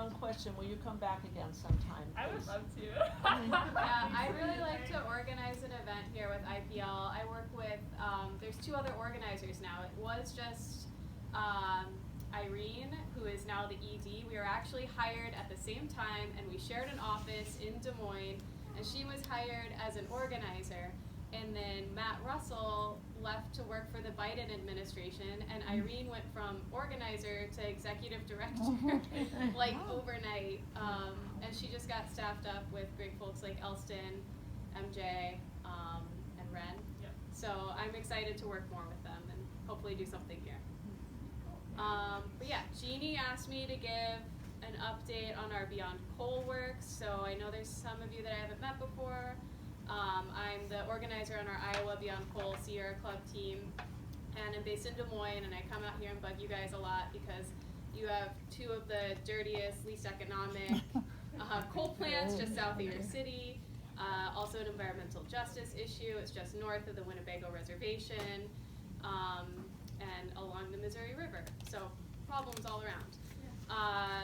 one question, will you come back again sometime, I would please? love to. Yeah, I really like to organize an event here with IPL. I work with, there's two other organizers now. It was just Irene, who is now the ED. We were actually hired at the same time, and we shared an office in Des Moines, and she was hired as an organizer. And then Matt Russell left to work for the Biden administration, and Irene went from organizer to executive director, like overnight. And she just got staffed up with great folks like Elston, MJ, and Ren. Yep. So I'm excited to work more with them and hopefully do something here. But yeah, Jeannie asked me to give an update on our Beyond Coal work. So I know there's some of you that I haven't met before. I'm the organizer on our Iowa Beyond Coal Sierra Club team, and I'm based in Des Moines, and I come out here and bug you guys a lot because you have two of the dirtiest, least economic coal plants just south of your city. Also an environmental justice issue. It's just north of the Winnebago Reservation and along the Missouri River. So problems all around.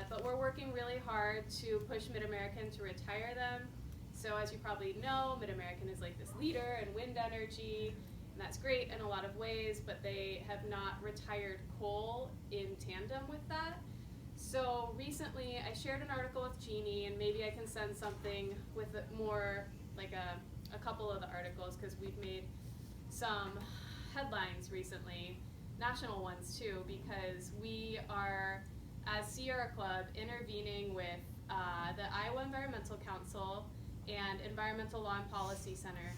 But we're working really hard to push Mid-American to retire them. So as you probably know, Mid-American is like this leader in wind energy, and that's great in a lot of ways, but they have not retired coal in tandem with that. So recently I shared an article with Jeannie, and maybe I can send something with more, like a couple of the articles, because we've made some headlines recently, national ones too, because we are, as Sierra Club, intervening with the Iowa Environmental Council and Environmental Law and Policy Center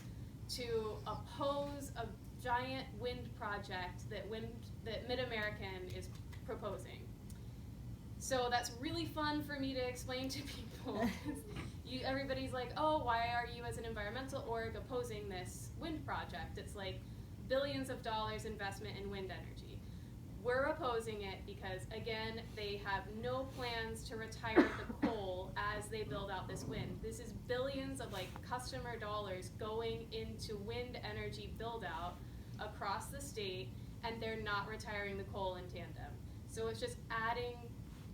to oppose a giant wind project that Mid-American is proposing. So that's really fun for me to explain to people. Everybody's like, oh, why are you as an environmental org opposing this wind project? It's like billions of dollars investment in wind energy. We're opposing it because, again, they have no plans to retire the coal as they build out this wind. This is billions of customer dollars going into wind energy build out across the state, and they're not retiring the coal in tandem. So it's just adding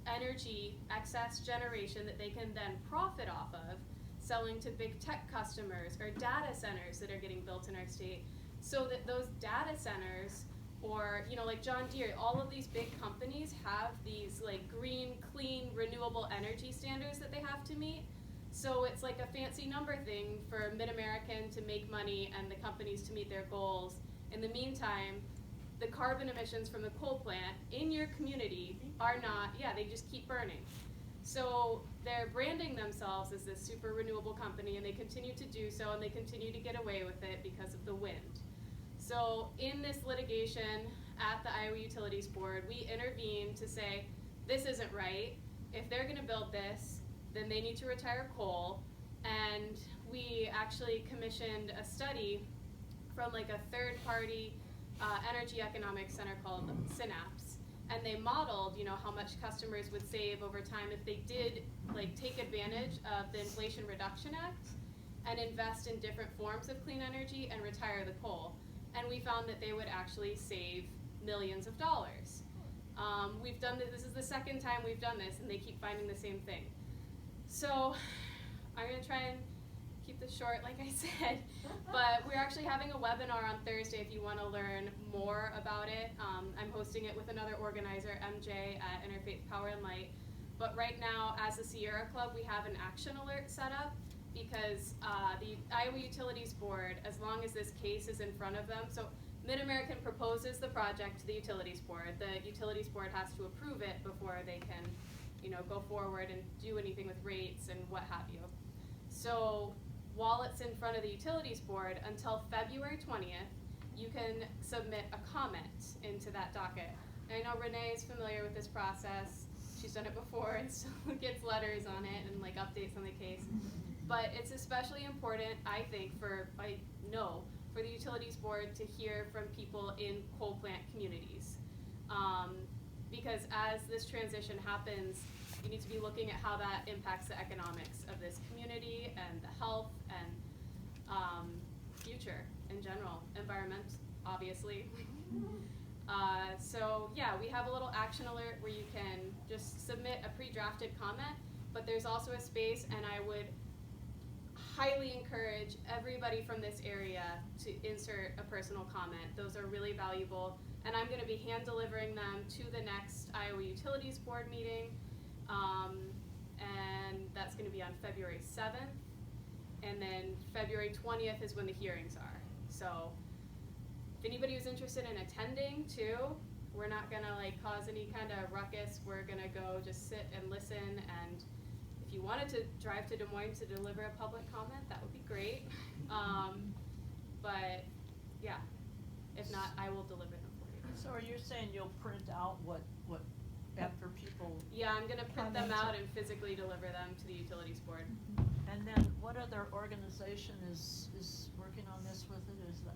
energy, excess generation that they can then profit off of, selling to big tech customers or data centers that are getting built in our state, so that those data centers, or like John Deere, all of these big companies have these green, clean, renewable energy standards that they have to meet. So it's like a fancy number thing for Mid-American to make money and the companies to meet their goals. In the meantime, the carbon emissions from the coal plant in your community are not, they just keep burning. So they're branding themselves as this super renewable company, and they continue to do so, and they continue to get away with it because of the wind. So in this litigation at the Iowa Utilities Board, we intervened to say, this isn't right. If they're gonna build this, then they need to retire coal. And we actually commissioned a study from a third-party energy economics center called Synapse. And they modeled, how much customers would save over time if they did take advantage of the Inflation Reduction Act and invest in different forms of clean energy and retire the coal. And we found that they would actually save millions of dollars. We've done this is the second time we've done this, and they keep finding the same thing. So I'm gonna try and keep this short, like I said, but we're actually having a webinar on Thursday if you wanna learn more about it. I'm hosting it with another organizer, MJ, at Interfaith Power and Light. But right now, as the Sierra Club, we have an action alert set up, because the Iowa Utilities Board, as long as this case is in front of them, so Mid-American proposes the project to the Utilities Board. The Utilities Board has to approve it before they can, go forward and do anything with rates and what have you. So while it's in front of the Utilities Board, until February 20th, you can submit a comment into that docket. And I know Renee is familiar with this process. She's done it before and still gets letters on it and updates on the case. But it's especially important, I think, for the Utilities Board to hear from people in coal plant communities. Because as this transition happens, you need to be looking at how that impacts the economics of this community and the health and future in general, environment, obviously. So yeah, we have a little action alert where you can just submit a pre-drafted comment, but there's also a space, and I would highly encourage everybody from this area to insert a personal comment. Those are really valuable, and I'm going to be hand delivering them to the next Iowa Utilities Board meeting, and that's going to be on February 7th, and then February 20th is when the hearings are. So if anybody who's interested in attending too, we're not gonna like cause any kind of ruckus. We're gonna go just sit and listen, and if you wanted to drive to Des Moines to deliver a public comment, that would be great. But yeah, if not, I will deliver them for you. So are you saying you'll print out what after people? Yeah, I'm gonna print them out and physically deliver them to the Utilities Board. And then what other organization is working on this with it? Is the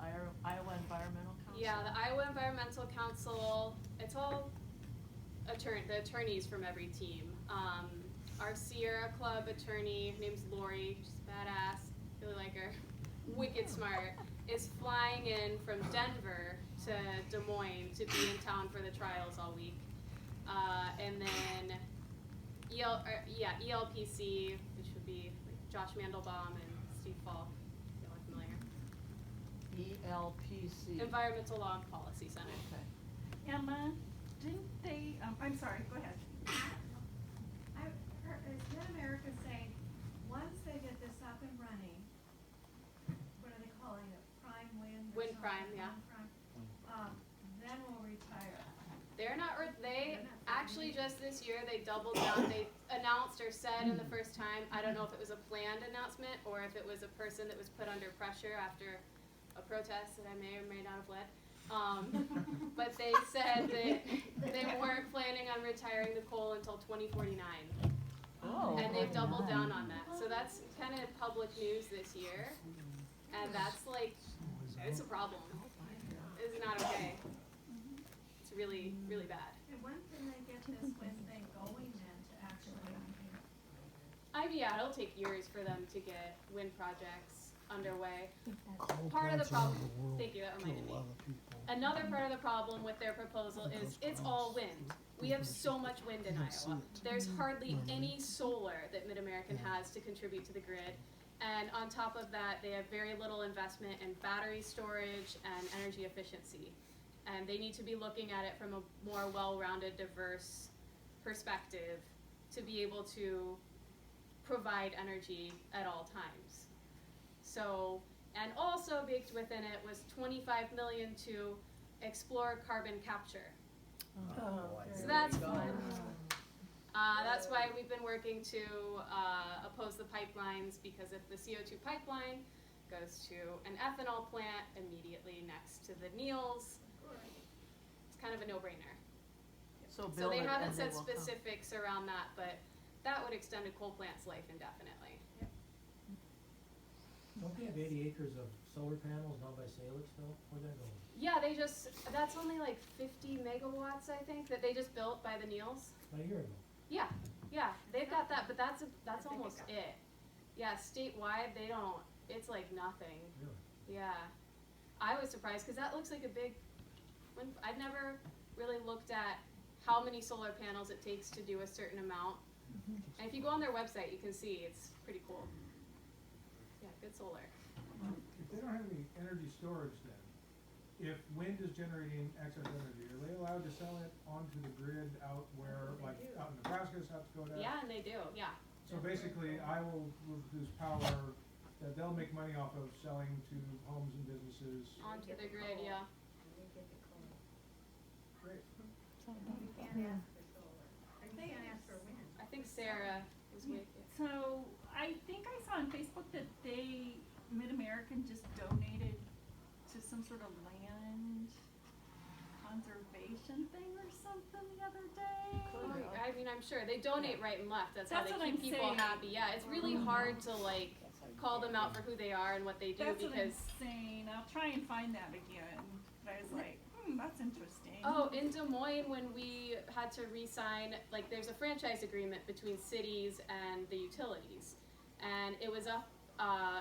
Iowa Environmental Council? Yeah, the Iowa Environmental Council, it's all the attorneys from every team. Our Sierra Club attorney, her name's Lori, she's badass, really like her, wicked smart, is flying in from Denver to Des Moines to be in town for the trials all week. And then ELPC, which would be like Josh Mandelbaum and Steve Falk, if y'all are familiar. ELPC. Environmental Law and Policy Center. Okay. Emma, didn't they, I'm sorry, go ahead. I heard, is Mid-America saying, once they get this up and running, what are they calling it, prime wind? or Wind prime, something? yeah. Wind prime, then we'll retire. They're not, they actually just this year, they doubled down, they announced or said in the first time, I don't know if it was a planned announcement or if it was a person that was put under pressure after a protest that I may or may not have led. But they said that they weren't planning on retiring the coal until 2049. Oh. And they've doubled down on that. So that's kind of public news this year. And that's like, it's a problem. It's not okay. It's really, really bad. And when can they get this wind thing going then to actually, Yeah, it'll take years for them to get wind projects underway. Coal Part of the plants around problem, the world thank you, that kill reminded a me. lot of people. Another part of the problem with their proposal is it's all wind. We have so much wind in Iowa. There's hardly any solar that Mid-American has to contribute to the grid. And on top of that, they have very little investment in battery storage and energy efficiency. And they need to be looking at it from a more well-rounded, diverse perspective to be able to provide energy at all times. So, and also baked within it was 25 million to explore carbon capture. So that's fun. That's why we've been working to oppose the pipelines, because if the CO2 pipeline goes to an ethanol plant immediately next to the Neils, it's kind of a no-brainer. So So build they it haven't and they said will come. specifics around that, but that would extend a coal plant's life indefinitely. Don't they have 80 acres of solar panels down by Salixville? Where'd that go? Yeah, that's only like 50 megawatts, I think, that they just built by the Neils. About a year ago. Yeah, they've got that, but that's almost it. Yeah, statewide, they don't, it's like nothing. Really? Yeah. I was surprised, because that looks like a big, I've never really looked at how many solar panels it takes to do a certain amount. And if you go on their website, you can see it's pretty cool. Yeah, good solar. If they don't have any energy storage then, if wind is generating excess energy, are they allowed to sell it onto the grid out where, like, out in Nebraska, South Dakota? Yeah, and they do, yeah. So basically, Iowa will produce power that they'll make money off of selling to homes and businesses. Onto the grid, yeah. Great. you can't ask for solar. They can't ask for wind. I think Sarah was with you. So, I think I saw on Facebook that Mid-American just donated to some sort of land conservation thing or something the other day. Oh, I mean, I'm sure they donate right and left. That's how That's they what keep I'm people saying. happy. Yeah, it's really hard to like call them out for who they are and what they do That's what I'm because. saying, I'll try and find that again, but I was like, that's interesting. Oh, in Des Moines, when we had to re-sign, like there's a franchise agreement between cities and the utilities, and it was up.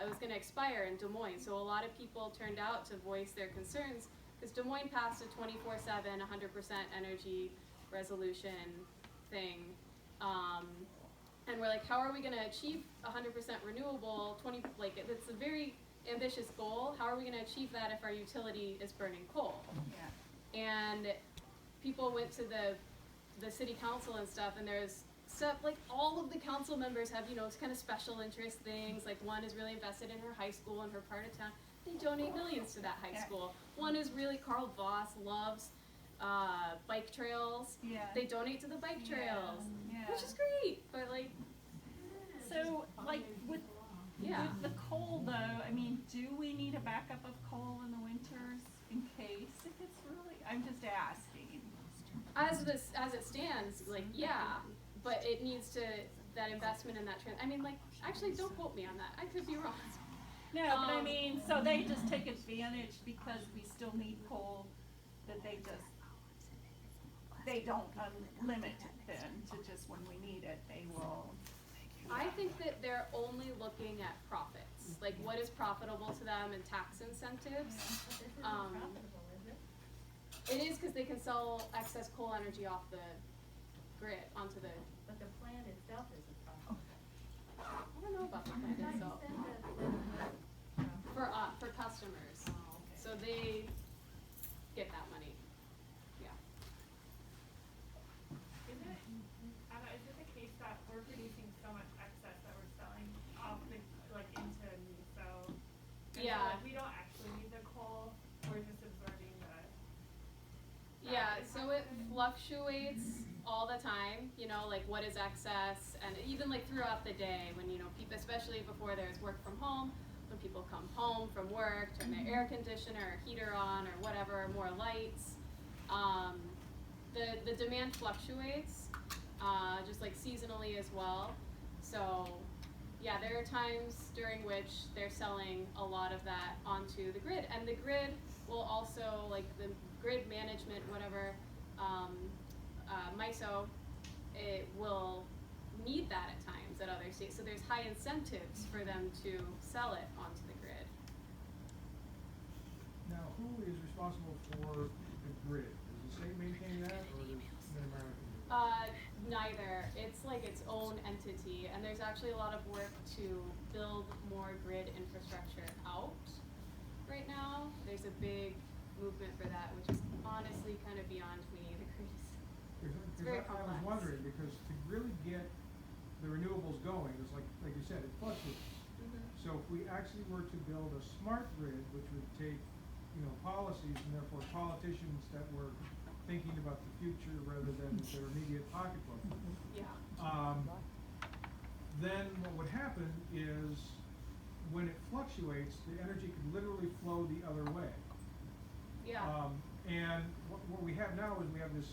It was going to expire in Des Moines, so a lot of people turned out to voice their concerns because Des Moines passed a 24/7, 100% energy resolution thing. And we're like, how are we going to achieve 100% renewable? It's a very ambitious goal. How are we going to achieve that if our utility is burning coal? Yeah. And people went to the city council and stuff, and there's stuff like all of the council members have, it's kind of special interest things. Like one is really invested in her high school and her part of town. They donate millions to that high school. One is really, Carl Voss loves bike trails. Yeah. They donate to the bike trails, Yeah. which is great. But like, So, like, with the coal though, I mean, do we need a backup of coal in the winters in case if it's really, I'm just asking. as it stands, like, yeah, but it needs to, that investment in that I mean, like, actually, don't quote me on that. I could be wrong. No, but I mean, so they just take advantage because we still need coal, that they don't limit it then to just when we need it, they will. I think that they're only looking at profits, like what is profitable to them and tax incentives. But this isn't Um, profitable, is it? It is because they can sell excess coal energy off the grid onto the, But the plant itself isn't profitable. I don't know about the plant I itself. thought you said that, For customers, oh, okay. so they get that money, yeah. Is it, Anna, is it the case that we're producing so much excess that we're selling off into MISO? And so, Yeah. we don't actually need the coal, we're just absorbing the. Yeah, so it fluctuates all the time, like what is excess, and even like throughout the day when, people, especially before there's work from home, when people come home from work, turn their air conditioner or heater on or whatever, more lights, the demand fluctuates, just like seasonally as well. So yeah, there are times during which they're selling a lot of that onto the grid, and the grid will also, like the grid management, whatever, MISO, it will need that at times at other states. So there's high incentives for them to sell it onto the grid. Now, who is responsible for the grid? Does the state maintain that, or does Mid-America do it? Neither. It's like its own entity, and there's actually a lot of work to build more grid infrastructure out right now. There's a big movement for that, which is honestly kind of beyond me. The grid is, Because very I was complex. wondering, because to really get the renewables going, it's like you said, it fluctuates. So if we actually were to build a smart grid, which would take, policies and therefore politicians that were thinking about the future rather than their immediate pocketbook, yeah. then what would happen is when it fluctuates, the energy could literally flow the other way. Yeah. And what we have now is we have this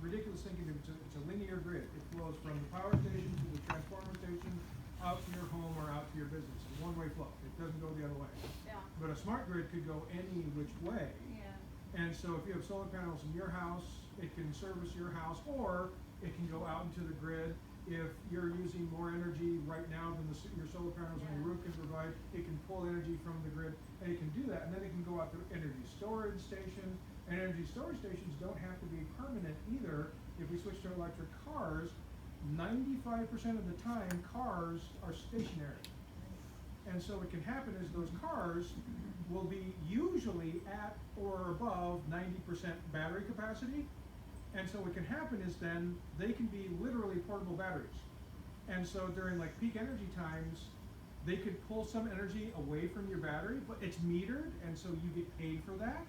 ridiculous thinking that it's a linear grid. It flows from the power station to the transformer station, out to your home or out to your business. It's a one-way flow. It doesn't go the other way. Yeah. But a smart grid could go any which way. Yeah. And so if you have solar panels in your house, it can service your house, or it can go out into the grid. If you're using more energy right now than your solar panels on your roof can provide, it can pull energy from the grid, and it can do that. And then it can go out to energy storage stations. And energy storage stations don't have to be permanent either. If we switch to electric cars, 95% of the time cars are stationary. And so what can happen is those cars will be usually at or above 90% battery capacity. And so what can happen is then they can be literally portable batteries. And so during like peak energy times, they could pull some energy away from your battery, but it's metered, and so you get paid for that.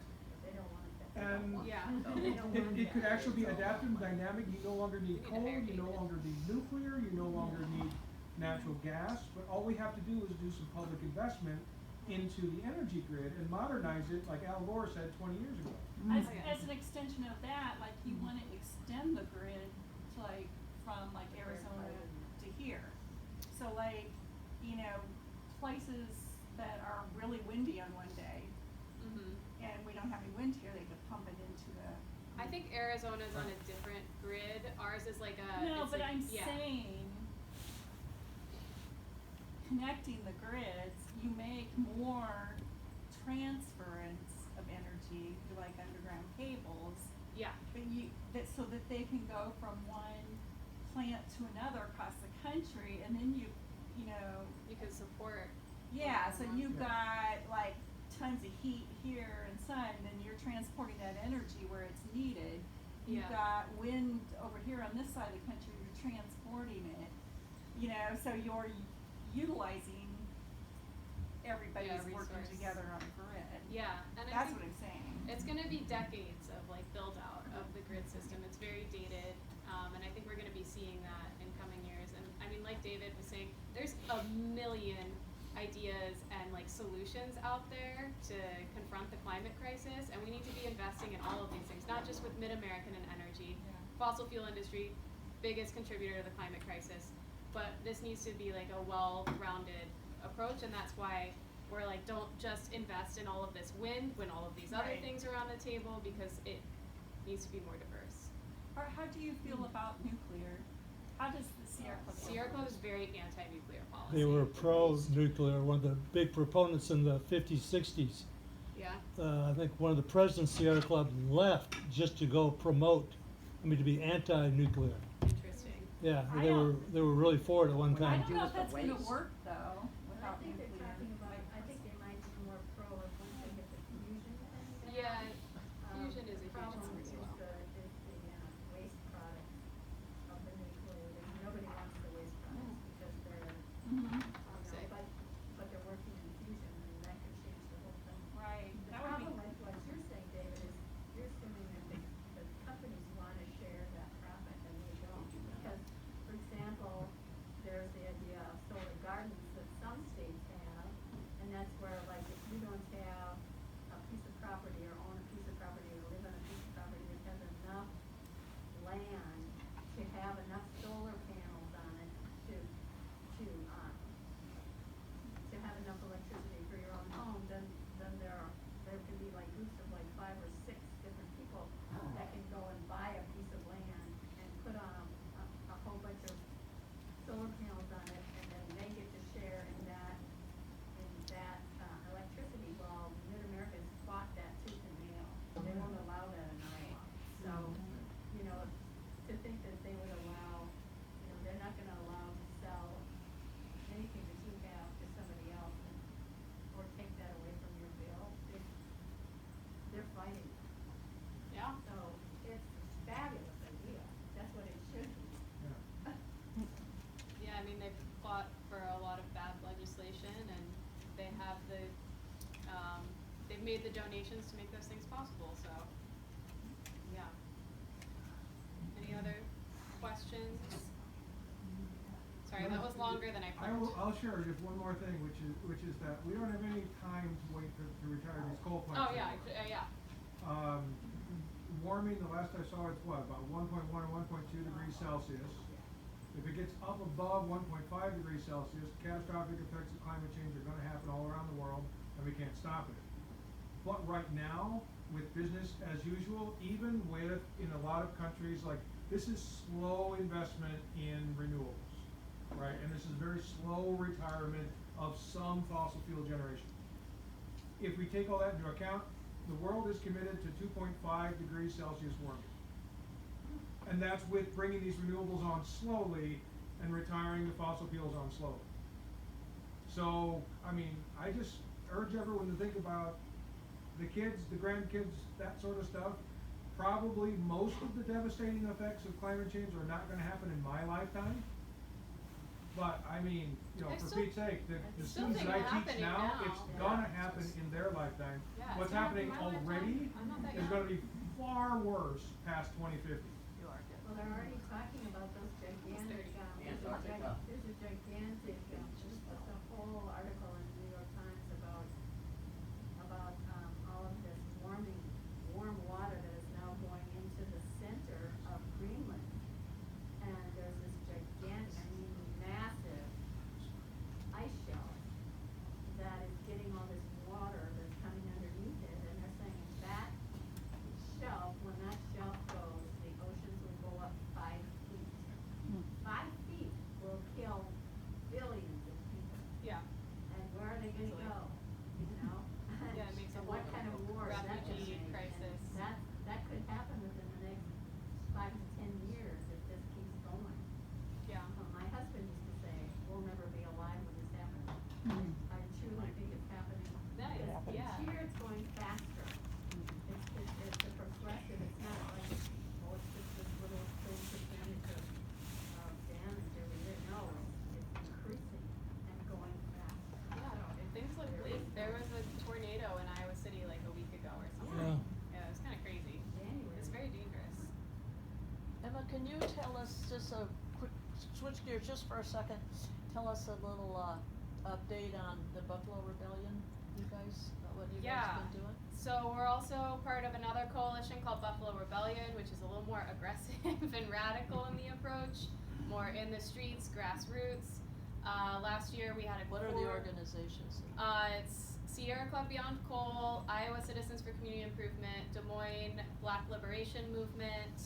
They don't want that. And Yeah. They don't want it could that. actually be adaptive and dynamic. You no longer need You need coal, to you no barricade it. longer need nuclear, you no longer need natural gas, but all we have to do is do some public investment into the energy grid and modernize it, like Al Gore said 20 years ago. As an extension of that, like you wanna extend the grid to like, from like Arizona to here. So like, places that are really windy on one day, and we don't have any wind here, they could pump it into the. I think Arizona's on a different grid. Ours is like a. No, it's but like, I'm yeah. saying, connecting the grids, you make more transference of energy, like underground cables. Yeah. But so that they can go from one plant to another across the country, and then you know. You can support. Yeah, so you've Yeah. got like tons of heat here and sun, then you're transporting that energy where it's needed. You've Yeah. got wind over here on this side of the country, you're transporting it. You know, so you're utilizing everybody's working resource. together on a grid. Yeah, and I That's think what I'm saying. it's gonna be decades of like build out of the grid system. It's very dated, and I think we're gonna be seeing that in coming years. And I mean, like David was saying, there's a million ideas and like solutions out there to confront the climate crisis, and we need to be investing in all of these things, not just with Mid-American and energy. Yeah. Fossil fuel industry, biggest contributor to the climate crisis, but this needs to be like a well-rounded approach, and that's why we're like, don't just invest in all of this wind when all of these other Right. things are on the table, because it needs to be more diverse. Or how do you feel about nuclear? How does the Sierra Club feel? Sierra Club is very anti-nuclear policy. They were pro-nuclear, one of the big proponents in the 50s, 60s. Yeah. I think one of the presidents of Sierra Club left just to go to be anti-nuclear. Interesting. Yeah, I they don't- were really for it at one I time. don't know if with the that's gonna waste. work though, I without think nuclear. they're talking about, I think they might be more pro if once they get the fusion thing down. Yeah, fusion is a huge problem thing as well. is the waste products of the nuclear. Nobody wants the waste products because they're, Mhm. Toxic. but they're working in fusion, and that could change the whole thing. Right, The that would problem be, with what you're saying, David, is you're assuming that the companies wanna share that profit, and they don't. Because, for example, there's the idea of solar gardens that some states have, and that's where, like, if you don't have a piece of property or own a piece of property or live on a piece of property that has enough land to have enough solar panels on it to have enough electricity for your own home, then there can be like groups of like 5 or 6 different people that can go and buy a piece of land and put on a whole bunch of solar panels on it, and then they get to share in that electricity. Well, Mid-America's fought that tooth and nail. They won't allow that in Iowa. So, you know, to think that they would allow, they're not gonna allow to sell anything that you have to somebody else or take that away from your bill. They're fighting. Yeah. So it's a fabulous idea. That's what it should be. Yeah. Yeah, I mean, they've fought for a lot of bad legislation, and they have they've made the donations to make those things possible, so, yeah. Any other questions? Sorry, that was longer than I planned. I'll share just one more thing, which is that we don't have any time to wait to retire these coal plants. Oh, yeah, yeah. Warming, the last I saw, it's what, about 1.1 or 1.2 degrees Celsius. If it gets up above 1.5 degrees Celsius, catastrophic effects of climate change are gonna happen all around the world, and we can't stop it. But right now, with business as usual, even with, in a lot of countries, like, this is slow investment in renewables, right? And this is very slow retirement of some fossil fuel generation. If we take all that into account, the world is committed to 2.5 degrees Celsius warming. And that's with bringing these renewables on slowly and retiring the fossil fuels on slowly. So, I mean, I just urge everyone to think about the kids, the grandkids, that sort of stuff. Probably most of the devastating effects of climate change are not gonna happen in my lifetime. But, I mean, I for still- Pete's sake, the still students think that I it's teach happening now, now. it's Yeah. gonna happen in their lifetime. Yeah, What's it's not happening in my lifetime. already I'm not that is young. gonna be far worse past 2050. Well, they're already talking about those gigantic, Antarctica. there's a gigantic, just a whole article in the New York Times about all of this warm water that is now going into the center of Greenland. And there's this gigantic, massive ice shelf that is getting all this water that's coming underneath it, and they're saying that shelf, when that shelf goes, the oceans will go up 5 feet. 5 us just a quick, switch gears just for a second, tell us a little, update on the Buffalo Rebellion, you guys, what you guys Yeah. been doing? So we're also part of another coalition called Buffalo Rebellion, which is a little more aggressive and radical in the approach, more in the streets, grassroots. Last year we had a What are the organizations? It's Sierra Club Beyond Coal, Iowa Citizens for Community Improvement, Des Moines Black Liberation Movement,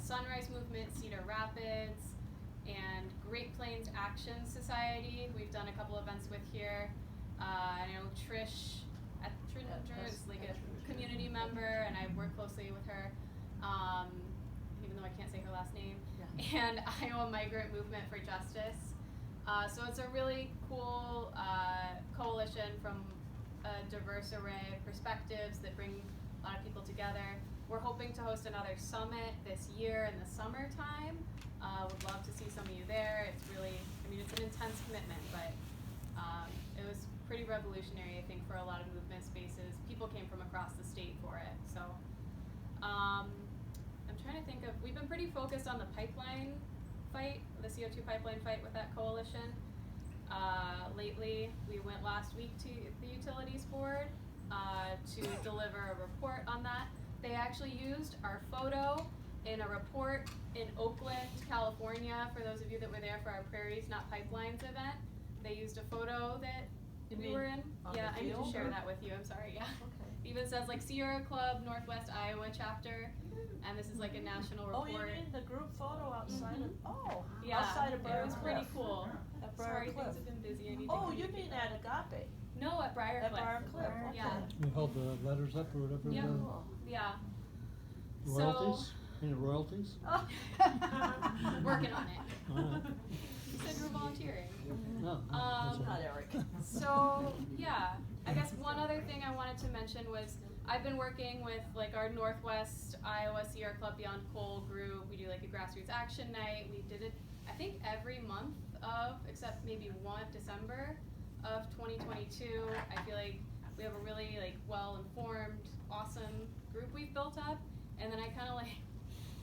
Sunrise Movement, Cedar Rapids, and Great Plains Action Society. We've done a couple events with here. I know Trish Ettringer is like a community member, and I work closely with her, even though I can't say her last name. Yeah. And Iowa Migrant Movement for Justice. So it's a really cool coalition from a diverse array of perspectives that bring a lot of people together. We're hoping to host another summit this year in the summertime. Would love to see some of you there. It's really, I mean, it's an intense commitment, but it was pretty revolutionary, I think, for a lot of movement spaces. People came from across the state for it. So I'm trying to think of, we've been pretty focused on the pipeline fight, the CO2 pipeline fight with that coalition. Lately, we went last week to the Utilities Board to deliver a report on that. They actually used our photo in a report in Oakland, California, for those of you that were there for our Prairies Not Pipelines event. They used a photo that You we mean were in. on Yeah, the I need to field, share or? that with you, I'm sorry, yeah. Okay. It even says like Sierra Club Northwest Iowa chapter, and this is like a national Oh, report. you mean the group photo outside of, oh, Yeah, outside of it Briar was Cliff. pretty cool. At Briar Sorry, Cliff. things have been busy, I need to Oh, you communicate mean that. at Agape? No, at Briar At Cliff. Briar Cliff, okay. Yeah. We held the letters up or whatever. Yep. the Oh. Yeah. Royalties? Any royalties? Oh. Working on it. Alright. You said you were volunteering. No, that's all Not right. Eric. So, yeah, I guess one other thing I wanted to mention was I've been working with like our Northwest Iowa Sierra Club Beyond Coal group. We do like a grassroots action night. We did it, I think, every month of, except maybe one, December of 2022. I feel like we have a really like well-informed, awesome group we've built up. And then I kind of like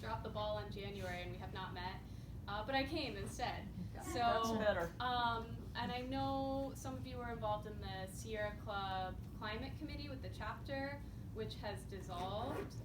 dropped the ball in January and we have not met. But I came instead. So, That's better. and I know some of you were involved in the Sierra Club Climate Committee with the chapter, which has dissolved.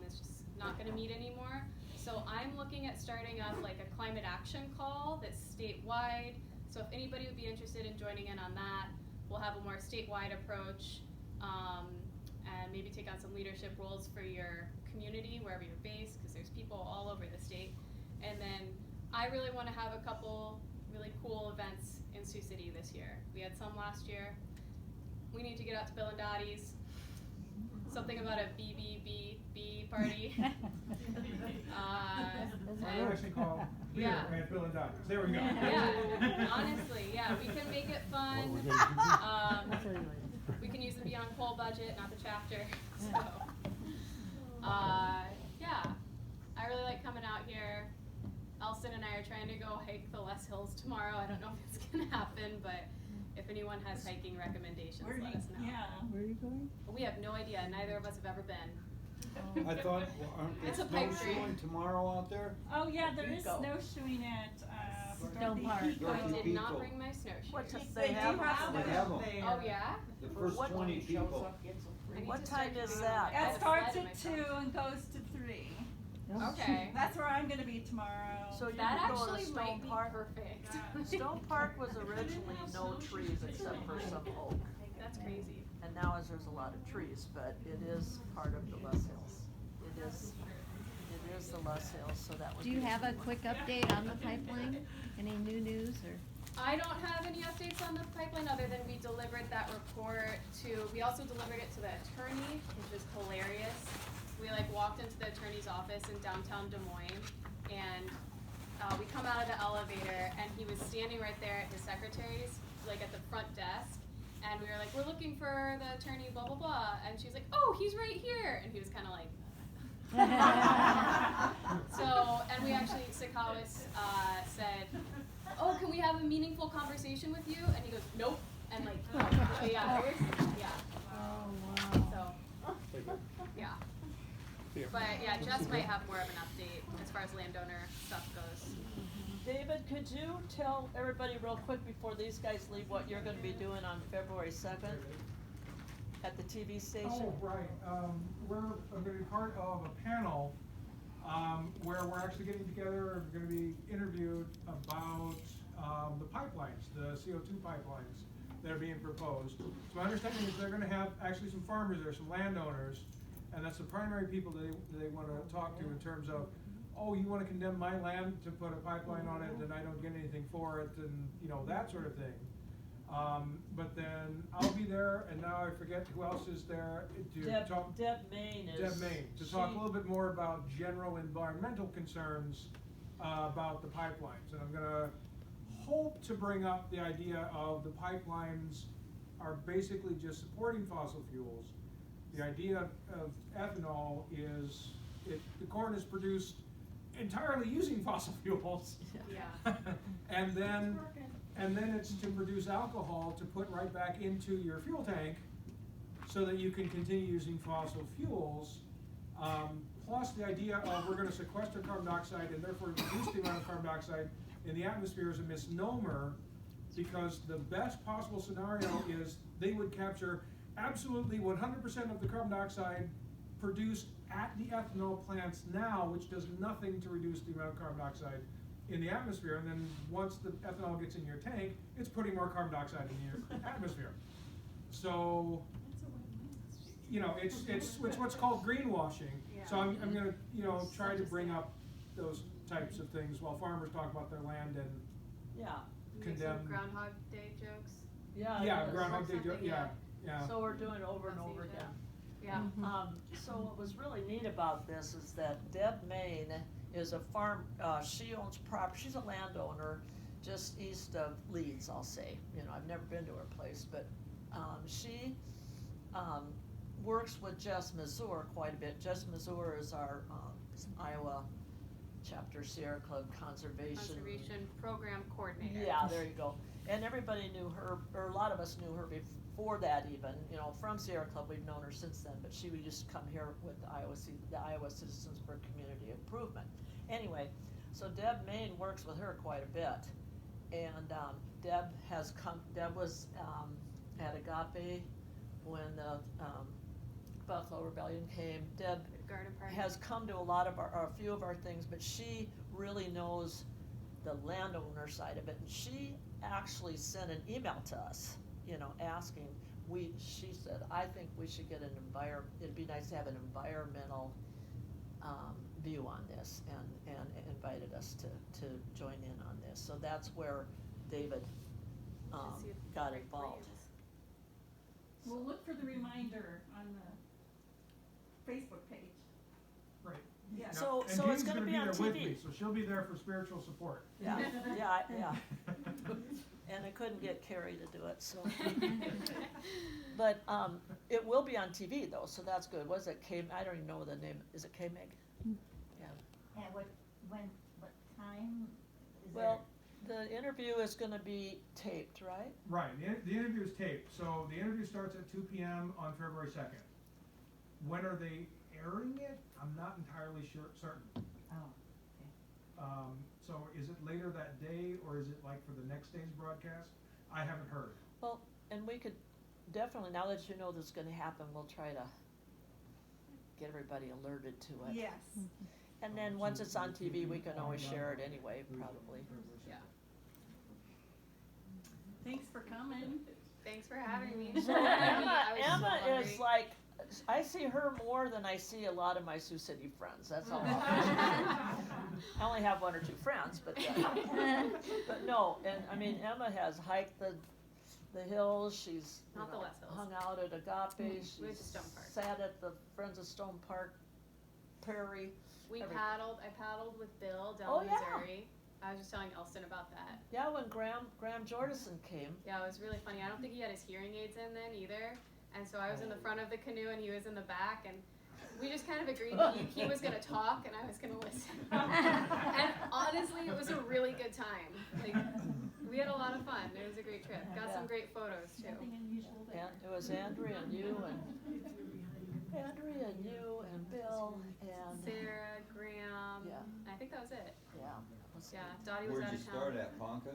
It's just not going to meet anymore. So I'm looking at starting up like a climate action call that's statewide. So if anybody would be interested in joining in on that, we'll have a more statewide approach, and maybe take on some leadership roles for your community, wherever you're based, because there's people all over the state. And then I really want to have a couple really cool events in Sioux City this year. We had some last year. We need to get out to Bill and Dottie's. Something about a BBBB party. I actually call beer Yeah. at Bill and Dottie's. There we go. Yeah, honestly, yeah, we can make it fun. We can use the Beyond Coal budget, not the chapter. So, yeah, I really like coming out here. Elston and I are trying to go hike the Les Hills tomorrow. I don't know if it's gonna happen, but if anyone has hiking recommendations, let us know. Yeah. Where are you going? We have no idea. Neither of us have ever been. I thought, well, aren't It's they a pipe dream. snowshoeing tomorrow out there? Oh, yeah, there is Go. snowshoeing at, Stone Park. I Dorothy did not People. bring my snowshoes. What time They do have They them have 'em. there. Oh yeah? The first What- 20 people. I need What to start time is doing it on that? my- I it have a starts sled in at my 2 truck. and goes to 3. Okay. That's where I'm gonna be tomorrow. So you That could go to actually might Stone be Park. perfect. Stone Park was originally no trees except for some oak. That's crazy. And now there's a lot of trees, but it is part of the Les Hills. It is the Les Hills, so that would Do be. you have a quick update on the pipeline? Any new news or? I don't have any updates on the pipeline other than we delivered that report we also delivered it to the attorney, which is hilarious. We like walked into the attorney's office in downtown Des Moines, and we come out of the elevator and he was standing right there at his secretary's, like at the front desk. And we were like, we're looking for the attorney, blah, blah, blah. And she was like, oh, he's right here. And he was kind of like, so, and we actually, Sakawis said, oh, can we have a meaningful conversation with you? And he goes, nope. And like, yeah, there was, yeah. Oh, wow. So, yeah. Yeah. But yeah, Jess might have more of an update as far as landowner stuff goes. David, could you tell everybody real quick before these guys leave what you're gonna be doing on February 2nd at the TV station? Oh, right, I'm gonna be part of a panel, where we're actually getting together and gonna be interviewed about, the pipelines, the CO2 pipelines that are being proposed. So my understanding is they're gonna have actually some farmers there, some landowners, and that's the primary people they wanna talk to in terms of, oh, you wanna condemn my land to put a pipeline on it and I don't get anything for it, and, you know, that sort of thing. But then I'll be there, and now I forget who else is there to talk. Deb Main is. Deb Main, to talk a little bit more about general environmental concerns, about the pipelines. And I'm gonna hope to bring up the idea of the pipelines are basically just supporting fossil fuels. The idea of ethanol is, the corn is produced entirely using fossil fuels. Yeah. And then it's to produce alcohol to put right back into your fuel tank so that you can continue using fossil fuels. Plus the idea of we're gonna sequester carbon dioxide and therefore reduce the amount of carbon dioxide in the atmosphere is a misnomer, because the best possible scenario is they would capture absolutely 100% of the carbon dioxide produced at the ethanol plants now, which does nothing to reduce the amount of carbon dioxide in the atmosphere. And then once the ethanol gets in your tank, it's putting more carbon dioxide in your atmosphere. So, you know, it's what's called greenwashing. Yeah. So I'm gonna, you know, try to bring up those types of things while farmers talk about their land and Yeah, Make some condemn. Groundhog Day jokes. yeah. it Yeah, is. Groundhog Day, something, yeah, yeah. So we're doing it over and That's over usual. again. Yeah. So what was really neat about this is that Deb Main is a farm, she owns property, she's a landowner just east of Leeds, I'll say. You know, I've never been to her place, but, she, works with Jess Mazur quite a bit. Jess Mazur is our, Iowa chapter Sierra Club Conservation Program Coordinator. Yeah, there you go. And everybody knew her, or a lot of us knew her before that even, you know, from Sierra Club, we've known her since then, but she would just come here with the Iowa Citizens for Community Improvement. Anyway, so Deb Main works with her quite a bit. And, Deb was, at Agape when the, Buffalo Rebellion came. Deb Garden Party. has come to a lot of a few of our things, but she really knows the landowner side of it. And she actually sent an email to us, you know, asking, she said, I think we should get it'd be nice to have an environmental, view on this, and invited us to join in on this. So that's where David, See if got Great involved. Plains. We'll look for the reminder on the Facebook page. Right. Yeah. Yeah. So- And so it's Jean's gonna be on there with TV. me, so she'll be there for spiritual support. Yeah, yeah. And I couldn't get Carrie to do it, so. But, it will be on TV though, so that's good. Was it I don't even know the name, is it K-Meg? Yeah. And what time is Well, the interview is gonna be taped, right? Right, the interview is taped, so the interview starts at 2 p.m. on February 2nd. When are they airing it? I'm not entirely certain. Oh, okay. So is it later that day, or is it like for the next day's broadcast? I haven't heard. Well, and we could definitely, now that you know this is gonna happen, we'll try to get everybody alerted to it. Yes. And then, once it's on TV, we can always share it anyway, probably. Yeah. Thanks for coming. Thanks for having me. So I was so Emma hungry. is like, I see her more than I see a lot of my Sioux City friends, that's all. I only have one or two friends, but no, and I mean, Emma has hiked the hills, she's, you Not the know, West Hills. hung out at Agape, We went she's to Stone Park. sat at the Friends of Stone Park Prairie. We everything. I paddled with Bill down Oh, in yeah. Missouri. I was just telling Elston about that. Yeah, when Graham Jordison came. Yeah, it was really funny. I don't think he had his hearing aids in then either. And so I was in the front of the canoe and he was in the back, and we just kind of agreed that he was gonna talk and I was gonna listen. And honestly, it was a really good time. Like, we had a lot of fun. It was a great trip. Got some great photos too. Nothing unusual there. And it was Andrea and you and Andrea and you and Bill and, Sarah, Graham, Yeah. I think that was it. yeah. let's see. Yeah, Dottie was Where'd out you of town. start at, Ponca?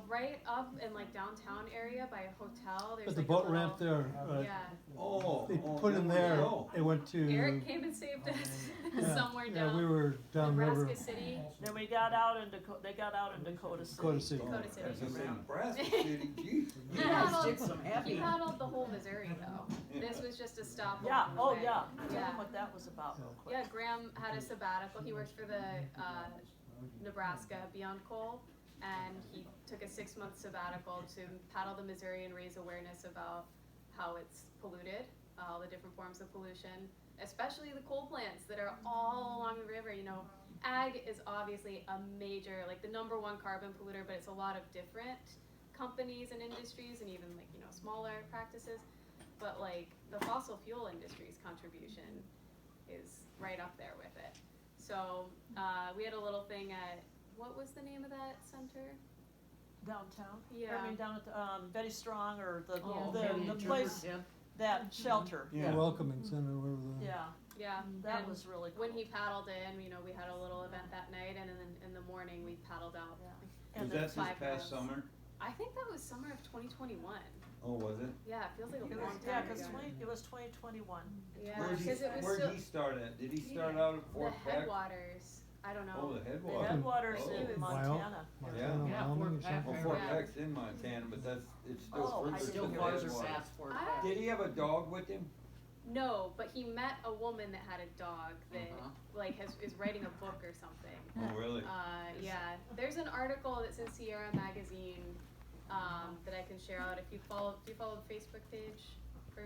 Right up in like downtown area by a hotel, there's At the like boat a ramp little, there, yeah. Oh, they oh, put in where'd you there, go? it went to. Eric came and saved us Yeah, somewhere yeah, down we were downriver. Nebraska City. Then we got out in they got out in Dakota City. Dakota City. Dakota City. I was gonna say Nebraska City, geez. He Yeah, paddled, did some he paddled the whole Missouri though. This was just a stop Yeah, along the oh way. yeah, tell Yeah. them what that was about real quick. Yeah, Graham had a sabbatical. He worked for the Nebraska Beyond Coal, and he took a 6-month sabbatical to paddle the Missouri and raise awareness about how it's polluted, all the different forms of pollution, especially the coal plants that are all along the river. You know, ag is obviously a major, like the #1 carbon polluter, but it's a lot of different companies and industries, and even like, you know, smaller practices. But like the fossil fuel industry's contribution is right up there with it. So we had a little thing at, what was the name of that center? Downtown? Yeah. I mean, down at, Betty Strong or the, Oh, the place, that shelter. Yeah. Welcoming center, whatever the. Yeah, Yeah, that and was really cool. when he paddled in, you know, we had a little event that night, and then in the morning we paddled out. Yeah. Was And that then this 5 past miles. summer? I think that was summer of 2021. Oh, was it? Yeah, it feels like a It long was, time yeah, ago. cause it was 2021. Yeah, Where'd he, because it was where'd still he start at? Did he start Yeah. out at the Fort Peck? headwaters. I don't know. Oh, the The headwaters. headwaters Oh. in Wyoming. Montana. Montana, Yeah. Wyoming or Fort Peck. something. Well, Fort Yeah. Peck's in Montana, but it's still Oh, I further still to the farther headwaters. I- Did he have a dog with him? No, but he met a woman that had a dog that like is writing a book or something. Oh, really? Yeah, there's an article that's in Sierra Magazine that I can share out if you follow the Facebook page for